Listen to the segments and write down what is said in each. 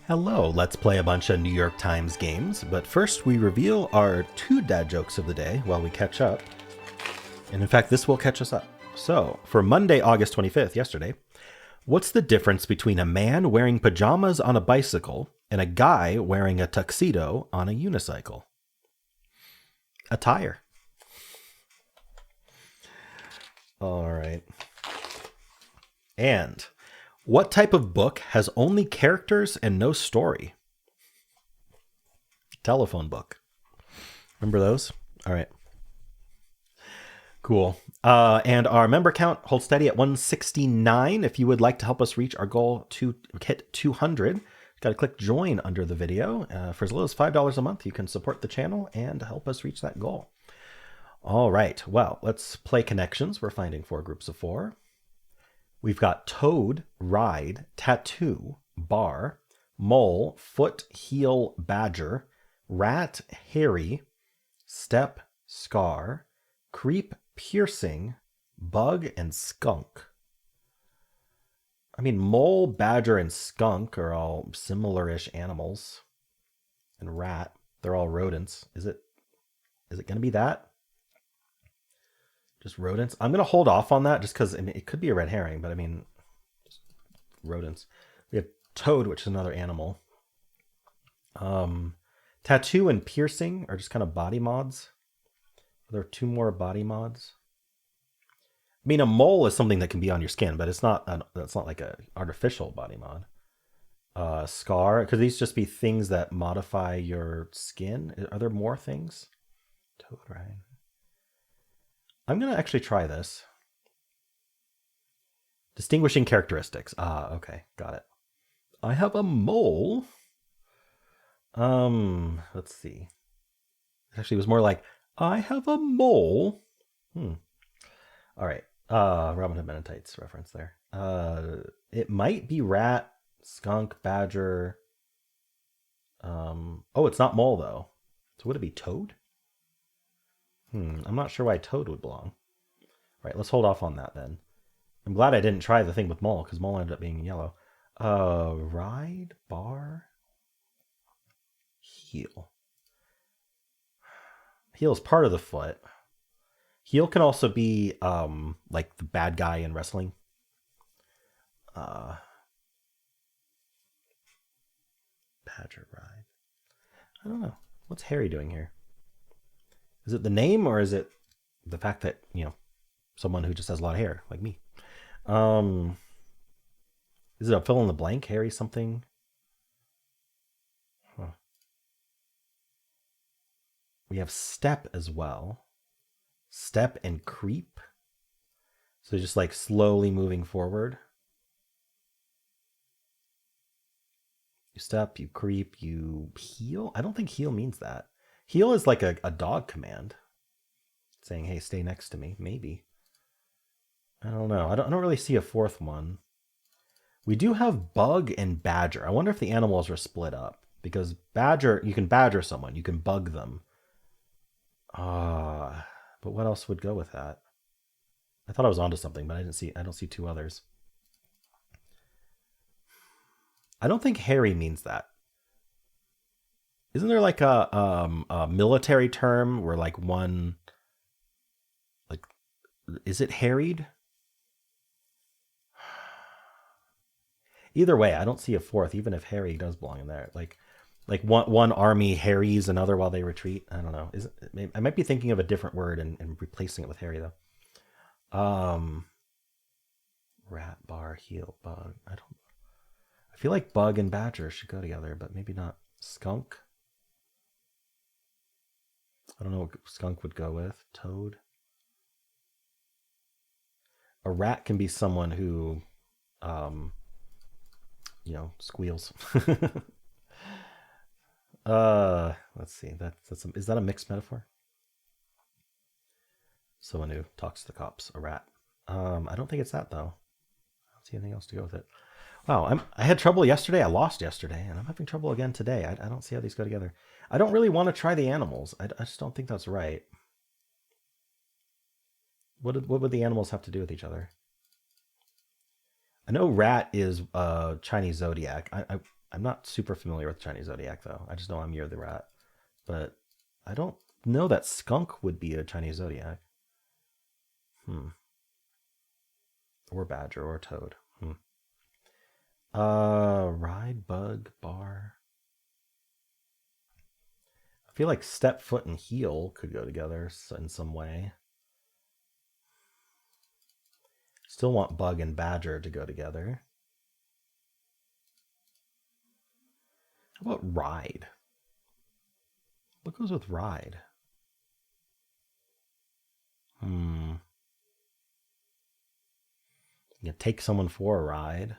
Hello, let's play a bunch of New York Times games, but first we reveal our 2 dad jokes of the day while we catch up. And in fact, this will catch us up. So, for Monday, August 25th, yesterday, what's the difference between a man wearing pajamas on a bicycle and a guy wearing a tuxedo on a unicycle? Attire. All right. And what type of book has only characters and no story? Telephone book. Remember those? All right. Cool. And our member count holds steady at 169. If you would like to help us reach our goal to hit 200, got to click join under the video. For as little as $5 a month, you can support the channel and help us reach that goal. All right. Well, let's play connections. We're finding 4 groups of 4. We've got toad, ride, tattoo, bar, mole, foot, heel, badger, rat, hairy, step, scar, creep, piercing, bug, and skunk. I mean, mole, badger, and skunk are all similar-ish animals. And rat, they're all rodents. Is it going to be that? Just rodents? I'm going to hold off on that just because it could be a red herring, but I mean, just rodents. We have toad, which is another animal. Tattoo and piercing are just kind of body mods. There are 2 more body mods. I mean, a mole is something that can be on your skin, but it's not like an artificial body mod. Scar, could these just be things that modify your skin? Are there more things? Toad, right? I'm going to actually try this. Distinguishing characteristics. Okay, got it. I have a mole. Let's see. Actually, it was more like, I have a mole. All right. Robin Hood Men in Tights reference there. It might be rat, skunk, badger. Oh, it's not mole, though. So would it be toad? I'm not sure why toad would belong. Right, let's hold off on that then. I'm glad I didn't try the thing with mole, because mole ended up being yellow. Ride, bar, heel. Heel is part of the foot. Heel can also be like the bad guy in wrestling. Badger ride. I don't know. What's Harry doing here? Is it the name or is it the fact that, someone who just has a lot of hair like me? Is it a fill in the blank? Harry something? Huh. We have step as well. Step and creep. So just like slowly moving forward. You step, you creep, you heel. I don't think heel means that. Heel is like a dog command. Saying, hey, stay next to me. Maybe. I don't know. I don't really see a 4th one. We do have bug and badger. I wonder if the animals are split up. Because badger, you can badger someone. You can bug them. But what else would go with that? I thought I was onto something, but I don't see 2 others. I don't think Harry means that. Isn't there like a military term where like one, like, is it harried? Either way, I don't see a 4th, even if Harry does belong in there. Like one army harries another while they retreat. I don't know. I might be thinking of a different word and replacing it with Harry though. Rat, bar, heel, bug. I feel like bug and badger should go together, but maybe not. Skunk. I don't know what skunk would go with. Toad. A rat can be someone who, squeals. Let's see. Is that a mixed metaphor? Someone who talks to the cops. A rat. I don't think it's that though. I don't see anything else to go with it. Wow, I had trouble yesterday. I lost yesterday, and I'm having trouble again today. I don't see how these go together. I don't really want to try the animals. I just don't think that's right. What would the animals have to do with each other? I know rat is Chinese zodiac. I'm not super familiar with Chinese zodiac though. I just know I'm Year of the Rat, but I don't know that skunk would be a Chinese zodiac. Or badger or toad. Ride, bug, bar. I feel like step, foot, and heel could go together in some way. Still want bug and badger to go together. How about ride? What goes with ride? You take someone for a ride.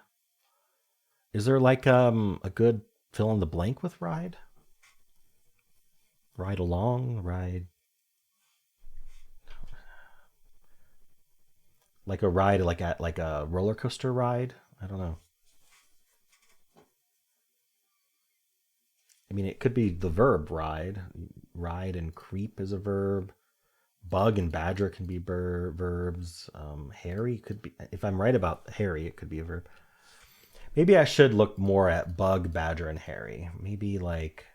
Is there like a good fill in the blank with ride? Ride along, ride. Like a ride, like a roller coaster ride. I don't know. I mean, it could be the verb ride. Ride and creep is a verb. Bug and badger can be verbs. Hairy could be. If I'm right about hairy, it could be a verb. Maybe I should look more at bug, badger, and hairy. Maybe like,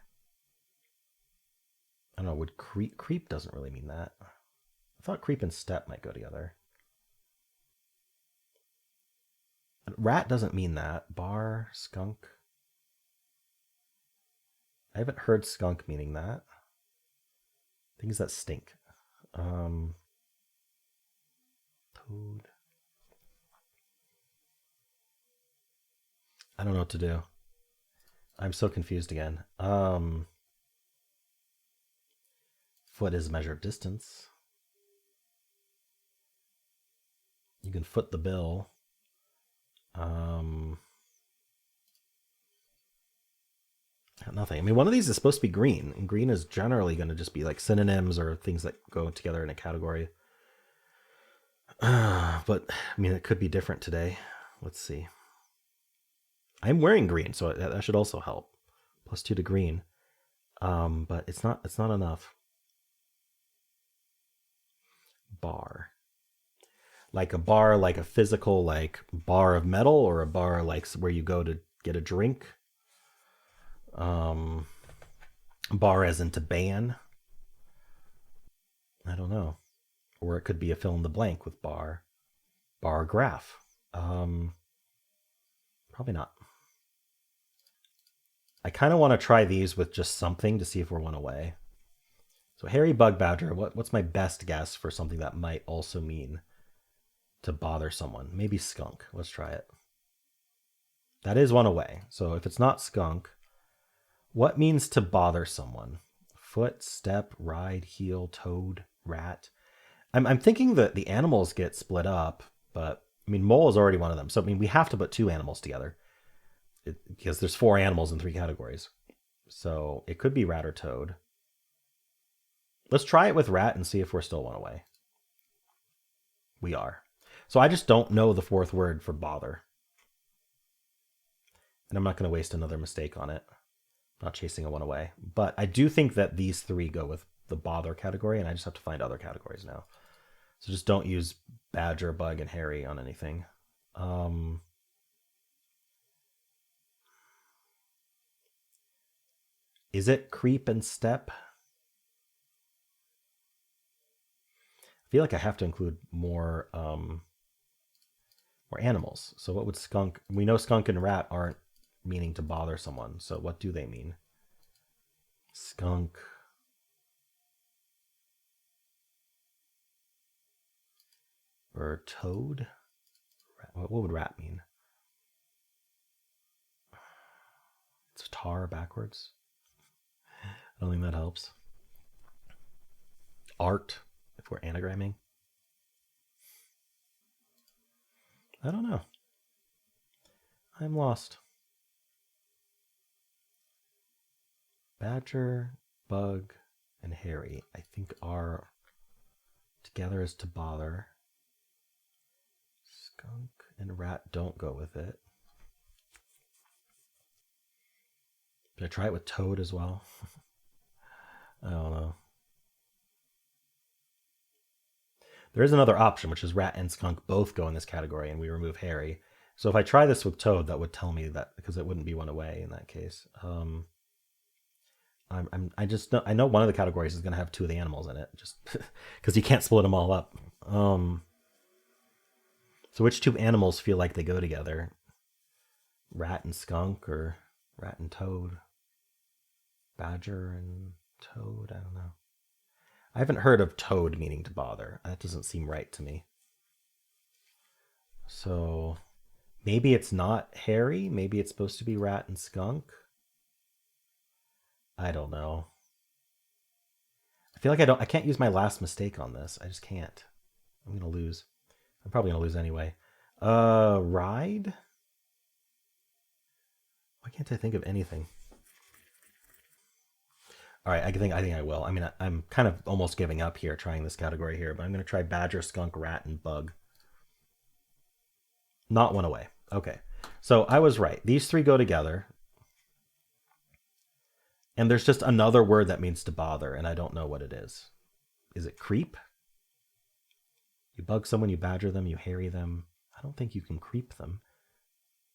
I don't know. Would creep doesn't really mean that. I thought creep and step might go together. Rat doesn't mean that. Bar, skunk. I haven't heard skunk meaning that. Things that stink. Toad. I don't know what to do. I'm so confused again. Foot is measured distance. You can foot the bill. Nothing. I mean, one of these is supposed to be green, and green is generally going to just be like synonyms or things that go together in a category. But I mean, it could be different today. Let's see. I'm wearing green, so that should also help. +2 to green, but it's not enough. Bar, like a bar, like a physical like bar of metal, or a bar like where you go to get a drink. Bar as into ban. I don't know. Or it could be a fill in the blank with bar. Bar graph. Probably not. I kind of want to try these with just something to see if we're one away. So hairy, bug, badger. What's my best guess for something that might also mean to bother someone? Maybe skunk. Let's try it. That is one away. So if it's not skunk, what means to bother someone? Foot, step, ride, heel, toad, rat. I'm thinking that the animals get split up, but I mean, mole is already one of them. So I mean, we have to put 2 animals together because there's 4 animals in 3 categories. So it could be rat or toad. Let's try it with rat and see if we're still one away. We are. So I just don't know the 4th word for bother. And I'm not going to waste another mistake on it. Not chasing a one away. But I do think that these 3 go with the bother category, and I just have to find other categories now. So just don't use badger, bug, and hairy on anything. Is it creep and step? I feel like I have to include more animals. So what would skunk? We know skunk and rat aren't meaning to bother someone. So what do they mean? Skunk. Or toad? What would rat mean? It's tar backwards. I don't think that helps. Art, if we're anagramming. I don't know. I'm lost. Badger, bug, and hairy, I think are together as to bother. Skunk and rat don't go with it. Did I try it with toad as well? I don't know. There is another option, which is rat and skunk both go in this category, and we remove hairy. So if I try this with toad, that would tell me that, because it wouldn't be one away in that case. I just know, I know one of the categories is going to have two of the animals in it, just because you can't split them all up. So which two animals feel like they go together? Rat and skunk, or rat and toad? Badger and toad? I don't know. I haven't heard of toad meaning to bother. That doesn't seem right to me. So maybe it's not hairy. Maybe it's supposed to be rat and skunk. I don't know. I feel like I can't use my last mistake on this. I just can't. I'm gonna lose. I'm probably gonna lose anyway. Ride? Why can't I think of anything? All right, I think I will. I mean, I'm kind of almost giving up here trying this category here, but I'm gonna try badger, skunk, rat, and bug. Not one away. Okay, so I was right. These three go together, and there's just another word that means to bother, and I don't know what it is. Is it creep? You bug someone, you badger them, you harry them. I don't think you can creep them.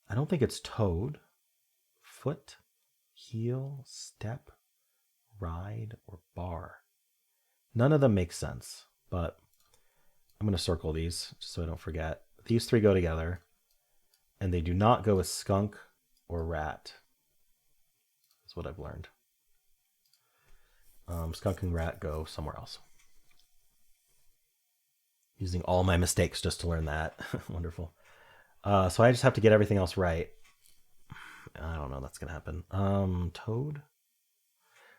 I don't think it's toad, foot, heel, step, ride, or bar. None of them make sense, but I'm going to circle these just so I don't forget. These three go together, and they do not go with skunk or rat. That's what I've learned. Skunk and rat go somewhere else. Using all my mistakes just to learn that. Wonderful. So I just have to get everything else right. I don't know that's going to happen. Toad?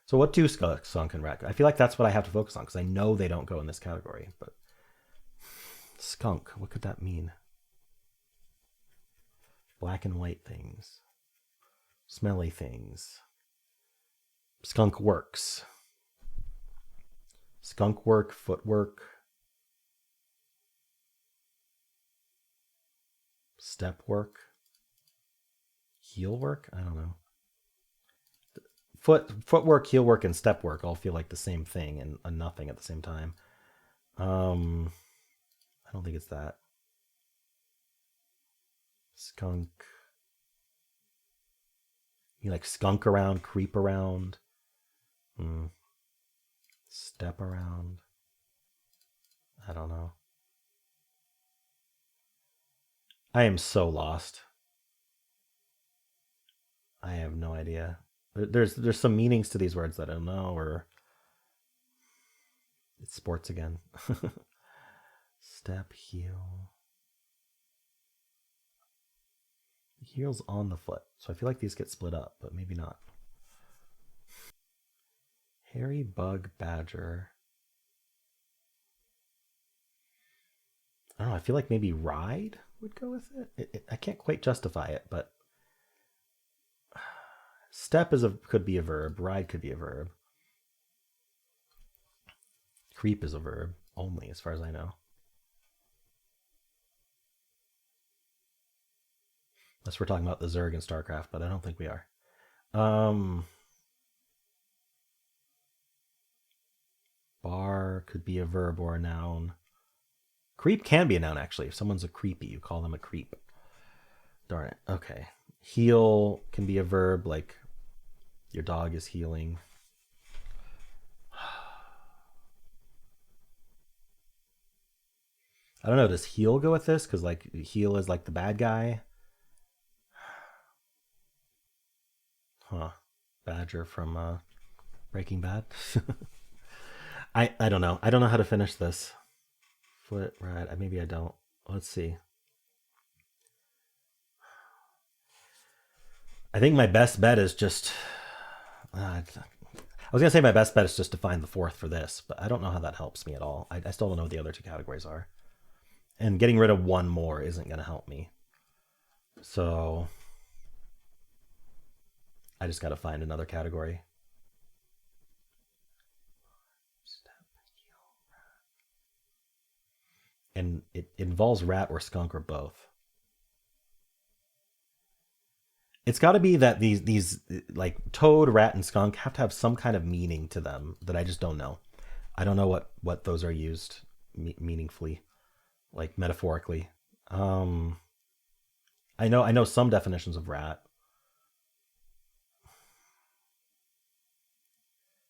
So what do skunk and rat go? I feel like that's what I have to focus on because I know they don't go in this category. But skunk, what could that mean? Black and white things. Smelly things. Skunk works. Skunk work, footwork. Step work. Heel work? I don't know. Footwork, heel work, and step work all feel like the same thing and nothing at the same time. I don't think it's that. Skunk. You like skunk around, creep around, step around. I don't know. I am so lost. I have no idea. There's some meanings to these words that I don't know, or it's sports again. Step, heel. Heel's on the foot, so I feel like these get split up, but maybe not. Hairy, bug, badger. I don't know. I feel like maybe ride would go with it. I can't quite justify it, but step could be a verb. Ride could be a verb. Creep is a verb only, as far as I know. Unless we're talking about the Zerg in StarCraft, but I don't think we are. Bar could be a verb or a noun. Creep can be a noun, actually. If someone's a creepy, you call them a creep. Darn it. Okay. Heal can be a verb, like your dog is healing. I don't know. Does heal go with this? Because like heal is like the bad guy. Huh. Badger from Breaking Bad. I don't know. I don't know how to finish this. Foot, right? Maybe I don't. Let's see. I think my best bet is just. I was gonna say my best bet is just to find the fourth for this, but I don't know how that helps me at all. I still don't know what the other two categories are, and getting rid of one more isn't gonna help me. So I just gotta find another category. And it involves rat or skunk or both. It's got to be that these like toad, rat, and skunk have to have some kind of meaning to them that I just don't know. I don't know what those are used meaningfully, like metaphorically. I I know some definitions of rat.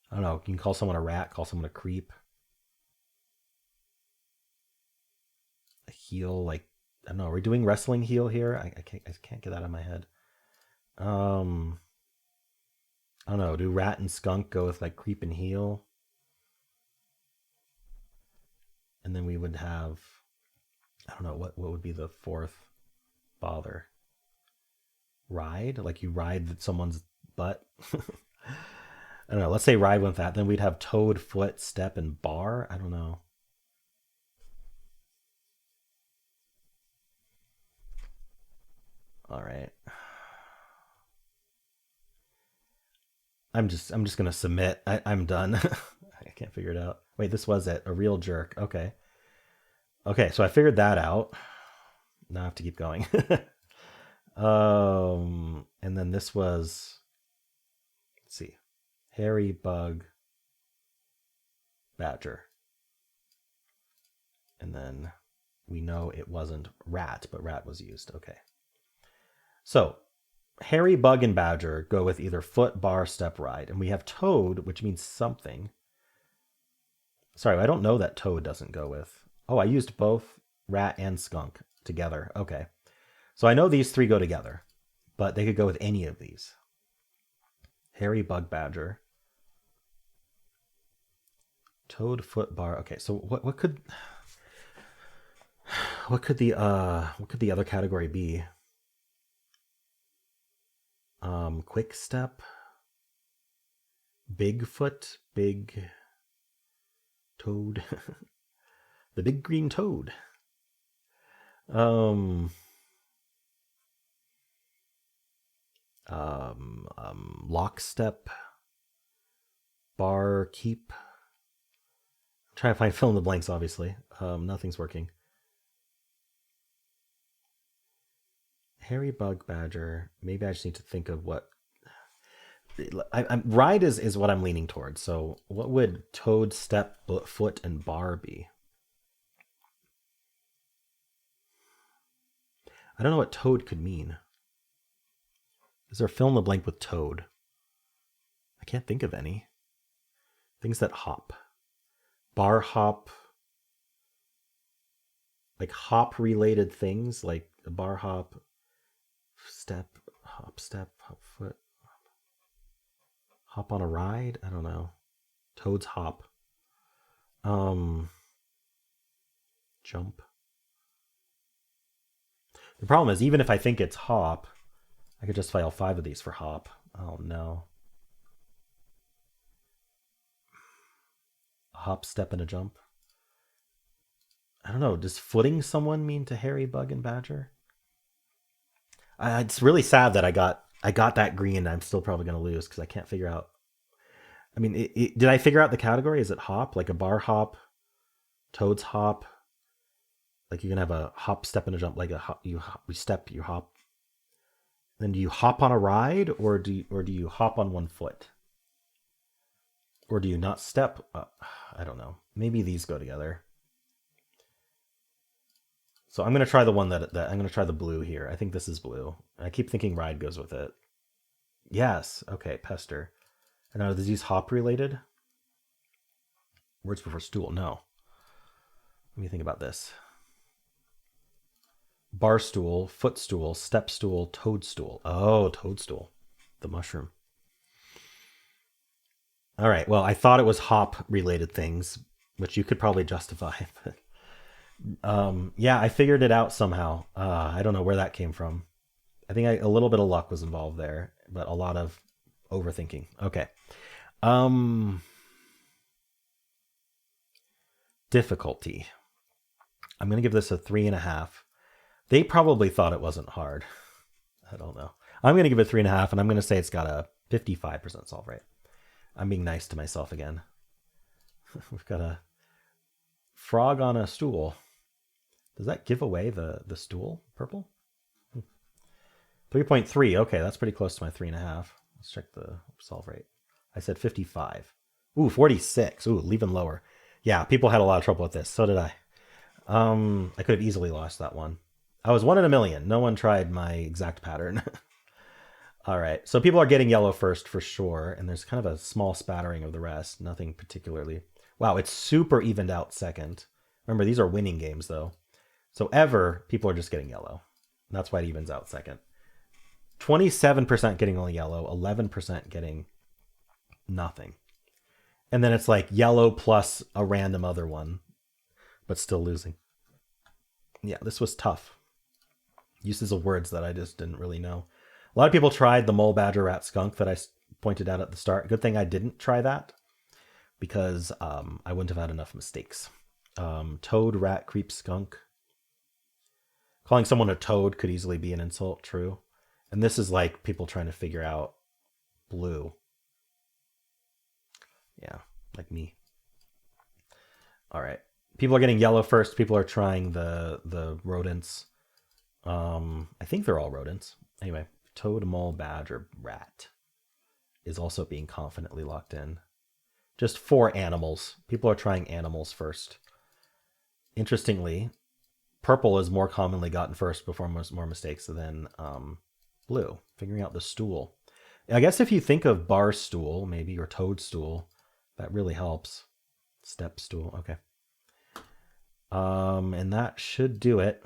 I don't know. You can call someone a rat, call someone a creep. A heel, like, I don't know. Are we doing wrestling heel here? I can't get that out of my head. I don't know. Do rat and skunk go with like creep and heel? And then we would have, I don't know, what would be the fourth bother? Ride? Like you ride someone's butt? I don't know. Let's say ride with that. Then we'd have toad, foot, step, and bar. I don't know. All right. I'm just gonna submit. I'm done. I can't figure it out. Wait, this was it. A real jerk. Okay. Okay, so I figured that out. Now I have to keep going. And then this was, let's see, hairy bug badger. And then we know it wasn't rat, but rat was used. Okay. So hairy bug and badger go with either foot, bar, step, ride. And we have toad, which means something. Sorry, I don't know that toad doesn't go with. Oh, I used both rat and skunk together. Okay. So I know these three go together, but they could go with any of these. Hairy bug badger. Toad, foot, bar. Okay, so what could the other category be? Quick step, Bigfoot, big toad, the big green toad. Lockstep, bar keep. I'm trying to fill in the blanks, obviously. Nothing's working. Hairy bug badger. Maybe I just need to think of what. Ride is what I'm leaning towards. So what would toad, step, foot, and bar be? I don't know what toad could mean. Is there a fill in the blank with toad? I can't think of any. Things that hop. Bar hop. Like hop related things, like a bar hop, step, hop, foot. Hop on a ride? I don't know. Toad's hop. Jump. The problem is, even if I think it's hop, I could just file 5 of these for hop. Oh no. A hop, step, and a jump. I don't know. Does footing someone mean to hairy bug and badger? It's really sad that I got that green. And I'm still probably going to lose because I can't figure out. I mean, did I figure out the category? Is it hop, like a bar hop, toad's hop? Like you can have a hop, step, and a jump. Like you step, you hop. Then do you hop on a ride, or do you hop on one foot, or do you not step? I don't know. Maybe these go together. So I'm gonna try the one that I'm gonna try the blue here. I think this is blue. I keep thinking ride goes with it. Yes. Okay. Pester. And are these hop related? Words before stool. No. Let me think about this. Bar stool, footstool, step stool, toadstool. Oh, toadstool. The mushroom. All right. Well, I thought it was hop related things, which you could probably justify. But yeah, I figured it out somehow. I don't know where that came from. I think a little bit of luck was involved there, but a lot of overthinking. Okay. Difficulty. I'm going to give this a 3.5. They probably thought it wasn't hard. I don't know. I'm going to give it 3.5, and I'm going to say it's got a 55% solve rate. I'm being nice to myself again. We've got a frog on a stool. Does that give away the stool? Purple? 3.3. Okay, that's pretty close to my 3.5. Let's check the solve rate. I said 55. Ooh, 46. Ooh, even lower. Yeah, people had a lot of trouble with this. So did I. I could have easily lost that one. I was 1 in a million. No one tried my exact pattern. All right, so people are getting yellow first for sure, and there's kind of a small spattering of the rest. Nothing particularly. Wow, it's super evened out second. Remember, these are winning games, though. So people are just getting yellow. That's why it evens out second. 27% getting only yellow, 11% getting nothing. And then it's like yellow plus a random other one, but still losing. Yeah, this was tough. Uses of words that I just didn't really know. A lot of people tried the mole, badger, rat, skunk that I pointed out at the start. Good thing I didn't try that because I wouldn't have had enough mistakes. Toad, rat, creep, skunk. Calling someone a toad could easily be an insult, true. And this is like people trying to figure out blue. Yeah, like me. All right. People are getting yellow first. People are trying the rodents. I think they're all rodents. Anyway, toad, mole, badger, rat is also being confidently locked in. Just 4 animals. People are trying animals first. Interestingly, purple is more commonly gotten first before more mistakes than blue. Figuring out the stool. I guess if you think of bar stool, maybe, or toadstool, that really helps. Step stool. Okay. And that should do it.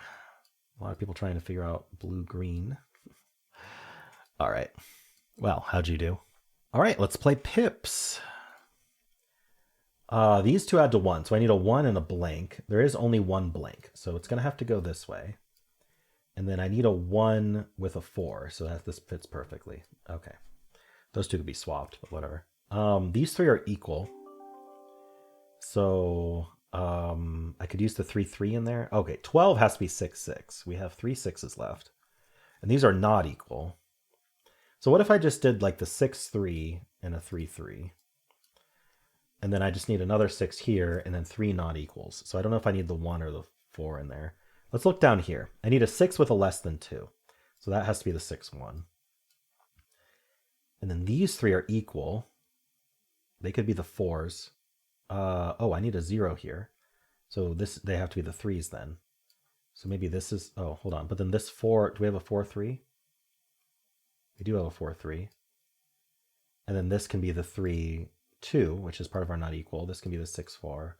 A lot of people trying to figure out blue-green. All right. Well, how'd you do? All right, let's play pips. These two add to 1, so I need a 1 and a blank. There is only 1 blank, so it's going to have to go this way. And then I need a 1 with a 4, so this fits perfectly. Okay. Those two could be swapped, but whatever. These 3 are equal. So I could use the 3, 3 in there. Okay, 12 has to be 6, 6. We have 3 6s left. And these are not equal. So what if I just did like the 6, 3 and a 3, 3? And then I just need another 6 here and then 3 not equals. So I don't know if I need the 1 or the 4 in there. Let's look down here. I need a 6 with a less than 2. So that has to be the 6, 1. And then these 3 are equal. They could be the 4s. Oh, I need a 0 here. So they have to be the 3s then. So maybe this is, oh, hold on. But then this 4, do we have a 4, 3? We do have a 4, 3. And then this can be the 3, 2, which is part of our not equal. This can be the 6, 4.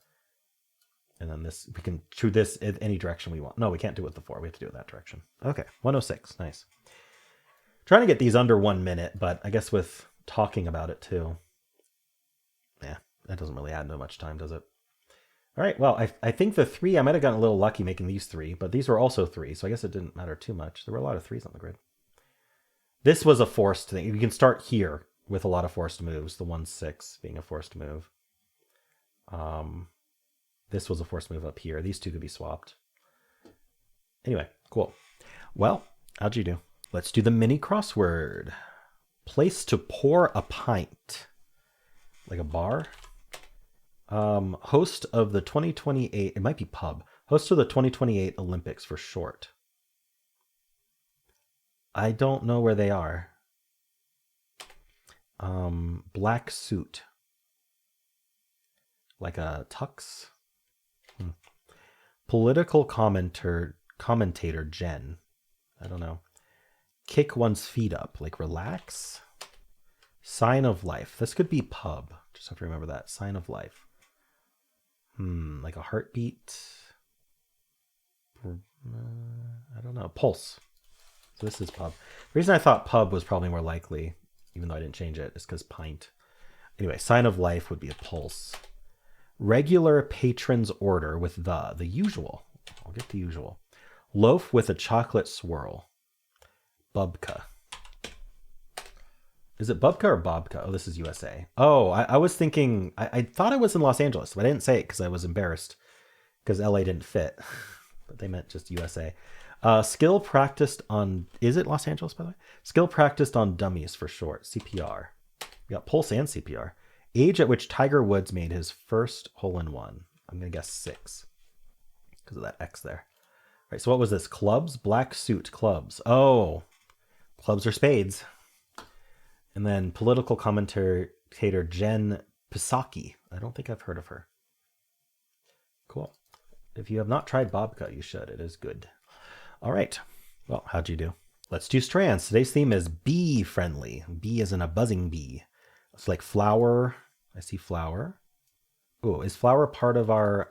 And then this, we can choose this in any direction we want. No, we can't do it with the 4. We have to do it that direction. Okay, 106. Nice. Trying to get these under 1 minute, but I guess with talking about it too. Yeah, that doesn't really add to much time, does it? All right, well, I think the 3, I might have gotten a little lucky making these 3, but these were also 3, so I guess it didn't matter too much. There were a lot of 3s on the grid. This was a forced thing. You can start here with a lot of forced moves, the 1, 6 being a forced move. This was a forced move up here. These two could be swapped. Anyway, cool. Well, how'd you do? Let's do the mini crossword. Place to pour a pint. Like a bar? Host of the 2028, it might be pub. Host of the 2028 Olympics for short. I don't know where they are. Black suit. Like a tux? Political commentator Jen. I don't know. Kick one's feet up. Like relax? Sign of life. This could be pub. Just have to remember that. Sign of life. Like a heartbeat. I don't know. Pulse. So this is pub. The reason I thought pub was probably more likely, even though I didn't change it, is because pint. Anyway, sign of life would be a pulse. Regular patron's order with the usual. I'll get the usual. Loaf with a chocolate swirl. Bubka. Is it Bubka or Bobka? Oh, this is USA. Oh, I was thinking, I thought I was in Los Angeles, but I didn't say it because I was embarrassed because LA didn't fit. But they meant just USA. Skill practiced on, is it Los Angeles, by the way? Skill practiced on dummies for short, CPR. We got Pulse and CPR. Age at which Tiger Woods made his first hole-in-one. I'm going to guess 6 because of that X there. All right, so what was this? Clubs? Black suit, clubs. Oh, clubs or spades. And then political commentator Jen Psaki. I don't think I've heard of her. Cool. If you have not tried Bobka, you should. It is good. All right. Well, how'd you do? Let's do strands. Today's theme is bee friendly. Bee as in a buzzing bee. It's like flower. I see flower. Oh, is flower part of our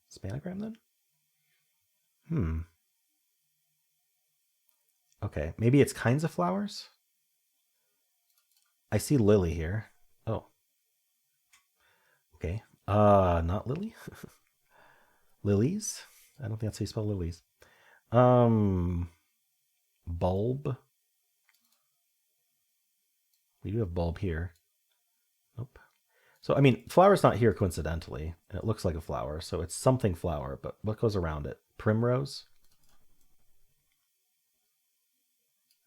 spanogram then? Okay, maybe it's kinds of flowers. I see lily here. Oh. Okay. Not lily. Lilies. I don't think that's how you spell lilies. Bulb. We do have bulb here. Nope. So, I mean, flower's not here coincidentally, and it looks like a flower, so it's something flower, but what goes around it? Primrose.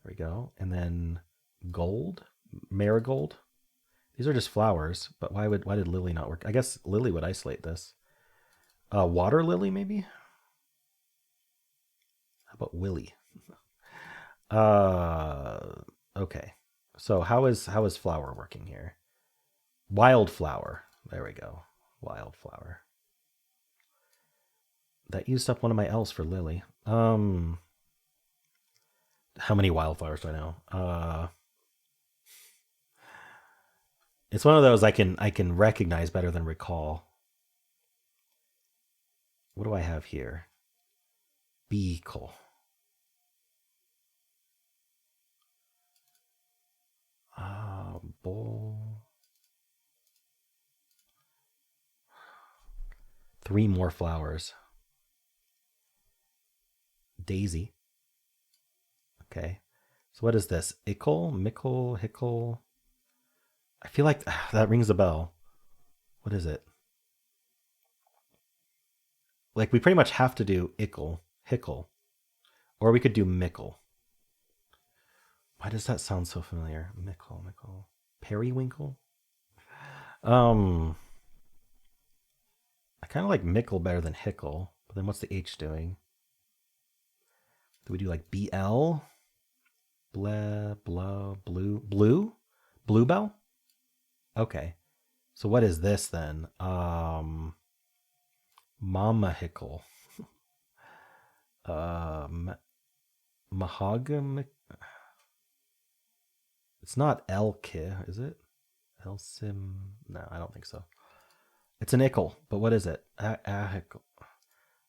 There we go. And then gold, marigold. These are just flowers, but why did lily not work? I guess lily would isolate this. Water lily, maybe? How about willy? Okay. So how is flower working here? Wildflower. There we go. Wildflower. That used up one of my L's for lily. How many wildflowers do I know? It's one of those I can recognize better than recall. What do I have here? Beacle. Bowl. 3 more flowers. Daisy. Okay. So what is this? Ickle, mickle, hickle. I feel like that rings a bell. What is it? Like we pretty much have to do ickle, hickle, or we could do mickle. Why does that sound so familiar? Mickle, mickle. Periwinkle? I kind of like mickle better than hickle, but then what's the H doing? Do we do like BL? Blah, blah, blue, blue? Bluebell? Okay. So what is this then? Mama hickle. Mahogany. It's not Elke, is it? Elsim? No, I don't think so. It's an ickle, but what is it? Hickle.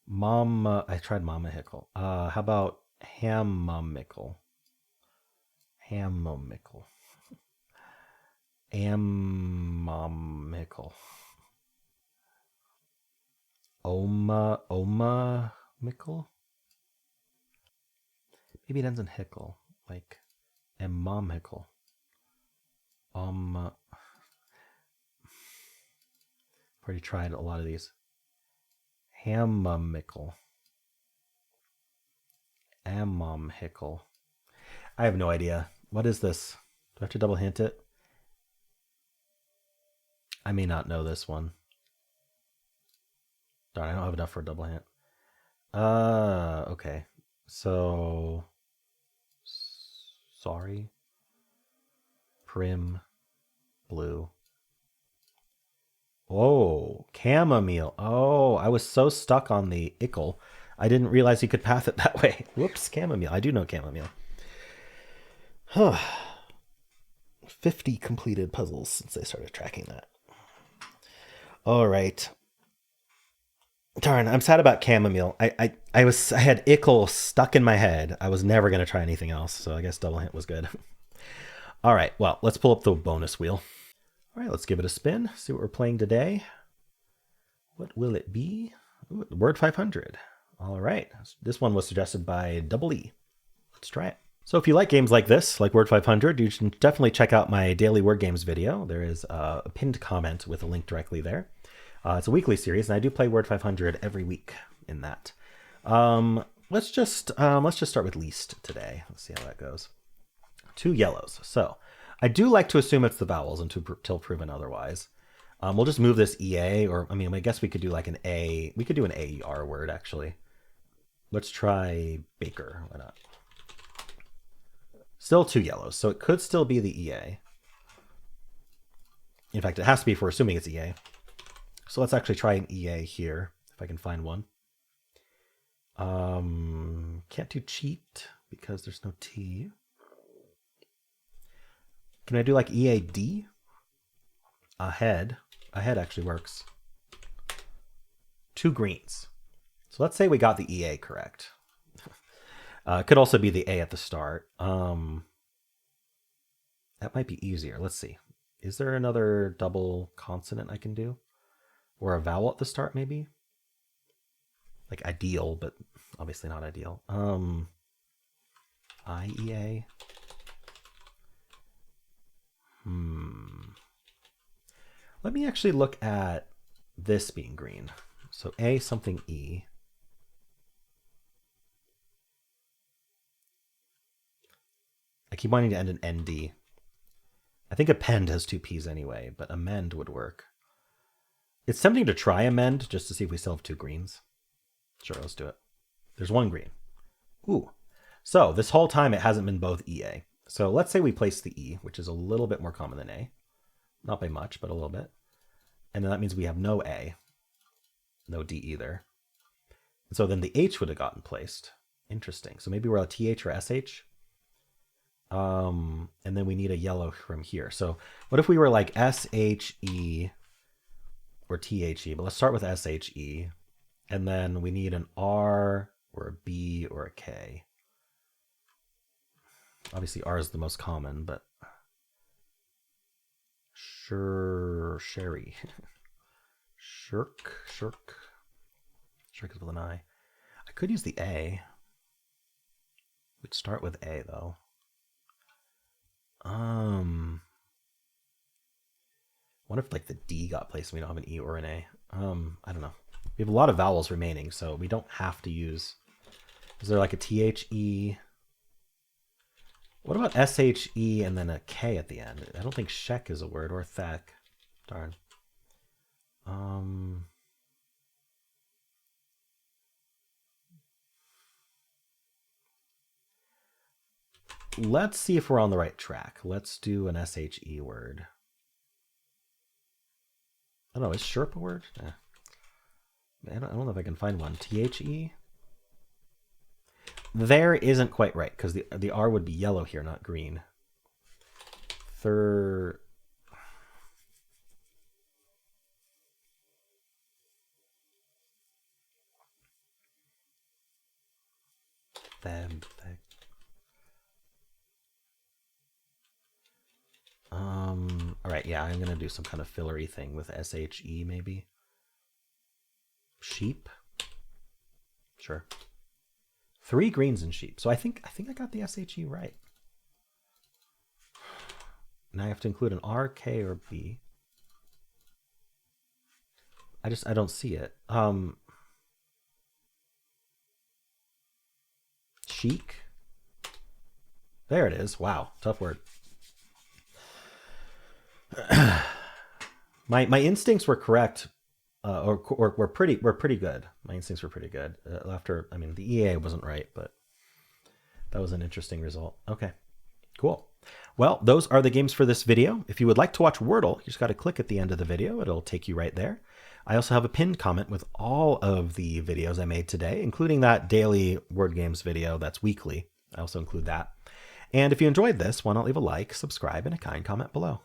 Mama. I tried Mama hickle. How about Hammamickle? Hammamickle. Ammamickle. Oma mickle? Maybe it ends in hickle, like Ammamickle. Already tried a lot of these. Hammamickle. Ammamhickle. I have no idea. What is this? Do I have to double hint it? I may not know this one. Darn, I don't have enough for a double hint. Okay. So, sorry. Prim, blue. Oh, chamomile. Oh, I was so stuck on the ickle. I didn't realize you could path it that way. Whoops, chamomile. I do know chamomile. 50 completed puzzles since I started tracking that. All right. Darn, I'm sad about chamomile. I had ickle stuck in my head. I was never gonna try anything else, so I guess double hint was good. All right, well, let's pull up the bonus wheel. All right, let's give it a spin. See what we're playing today. What will it be? Ooh, word 500. All right, this one was suggested by Double E. Let's try it. So if you like games like this, like Word 500, you should definitely check out my daily word games video. There is a pinned comment with a link directly there. It's a weekly series, and I do play Word 500 every week in that. Let's just start with least today. Let's see how that goes. 2 yellows. So I do like to assume it's the vowels until proven otherwise. We'll just move this EA, or I mean, I guess we could do like an A. We could do an AER word actually. Let's try baker. Why not? Still 2 yellows, so it could still be the EA. In fact, it has to be if we're assuming it's EA. So let's actually try an EA here, if I can find one. Can't do cheat because there's no T. Can I do like EAD? Ahead. Ahead actually works. 2 greens. So let's say we got the EA correct. It could also be the A at the start. That might be easier. Let's see. Is there another double consonant I can do? Or a vowel at the start, maybe? Like ideal, but obviously not ideal. IEA. Let me actually look at this being green. So A something E. I keep wanting to end in ND. I think append has 2 P's anyway, but amend would work. It's tempting to try amend just to see if we still have 2 greens. Sure, let's do it. There's 1 green. Ooh. So this whole time it hasn't been both EA. So let's say we place the E, which is a little bit more common than A. Not by much, but a little bit. And then that means we have no A. No D either. And so then the H would have gotten placed. Interesting. So maybe we're a TH or SH. And then we need a yellow from here. So what if we were like SHE or THE? But let's start with SHE. And then we need an R or a B or a K. Obviously R is the most common, but sherry. Shirk is with an I. I could use the A. We'd start with A though. What if like the D got placed and we don't have an E or an A? I don't know. We have a lot of vowels remaining, so we don't have to use. Is there like a THE? What about SHE and then a K at the end? I don't think shek is a word, or thek. Darn. Let's see if we're on the right track. Let's do an SHE word. I don't know, is Sherp a word? I don't know if I can find one. THE? There isn't quite right, because the R would be yellow here, not green. Third. All right, yeah, I'm gonna do some kind of fillery thing with SHE maybe. Sheep. Sure. 3 greens in sheep. So I think I got the SHE right. Now I have to include an R, K, or B. I don't see it. Chic. There it is. Wow, tough word. My instincts were correct, or were pretty good. My instincts were pretty good. I mean, the EA wasn't right, but that was an interesting result. Okay, cool. Well, those are the games for this video. If you would like to watch Wordle, you just got to click at the end of the video. It'll take you right there. I also have a pinned comment with all of the videos I made today, including that daily word games video that's weekly. I also include that. And if you enjoyed this, why not leave a like, subscribe, and a kind comment below.